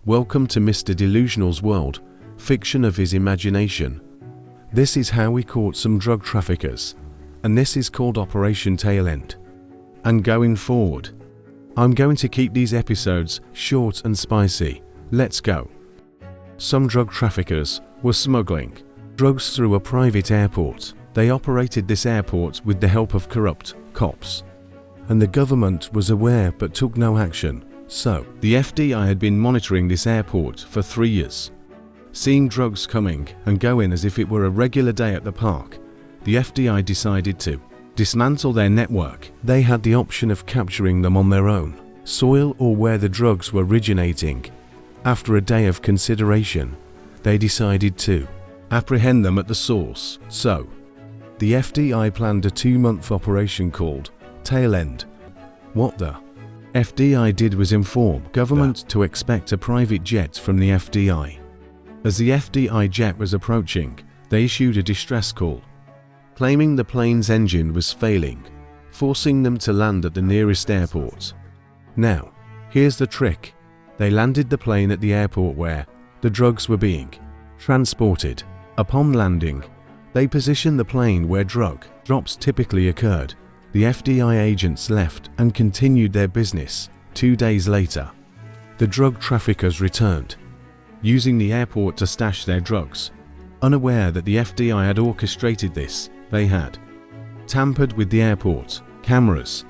Welcome to Mr. Delusional's world, fiction of his imagination. This is how we caught some drug traffickers, and this is called Operation Tail End. And going forward, I'm going to keep these episodes short and spicy. Let's go. Some drug traffickers were smuggling drugs through a private airport. They operated this airport with the help of corrupt cops, and the government was aware but took no action. So, the FBI had been monitoring this airport for 3 years. Seeing drugs coming and going as if it were a regular day at the park, the FBI decided to dismantle their network. They had the option of capturing them on their own soil or where the drugs were originating. After a day of consideration, they decided to apprehend them at the source. So, the FBI planned a 2-month operation called Tail End. What the FBI did was inform government to expect a private jet from the FBI. As the FBI jet was approaching, they issued a distress call, claiming the plane's engine was failing, forcing them to land at the nearest airport. Now, here's the trick. They landed the plane at the airport where the drugs were being transported. Upon landing, they positioned the plane where drug drops typically occurred. The FBI agents left and continued their business. 2 days later, the drug traffickers returned, using the airport to stash their drugs. Unaware that the FBI had orchestrated this, they had tampered with the airport cameras.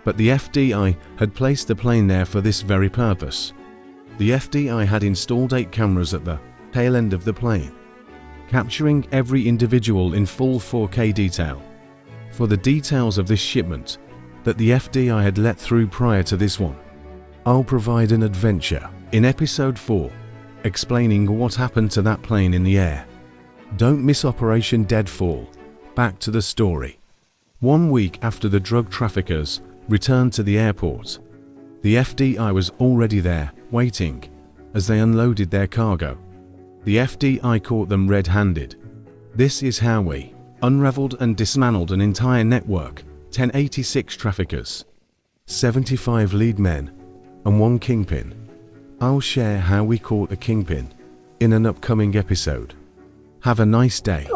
But the FBI had placed the plane there for this very purpose. The FBI had installed 8 cameras at the tail end of the plane, capturing every individual in full 4K detail. For the details of this shipment that the FBI had let through prior to this one, I'll provide an adventure in episode 4, explaining what happened to that plane in the air. Don't miss Operation Deadfall. Back to the story. 1 week after the drug traffickers returned to the airport, the FBI was already there, waiting, as they unloaded their cargo. The FBI caught them red-handed. This is how we unraveled and dismantled an entire network, 1086 traffickers, 75 lead men, and 1 kingpin. I'll share how we caught a kingpin in an upcoming episode. Have a nice day.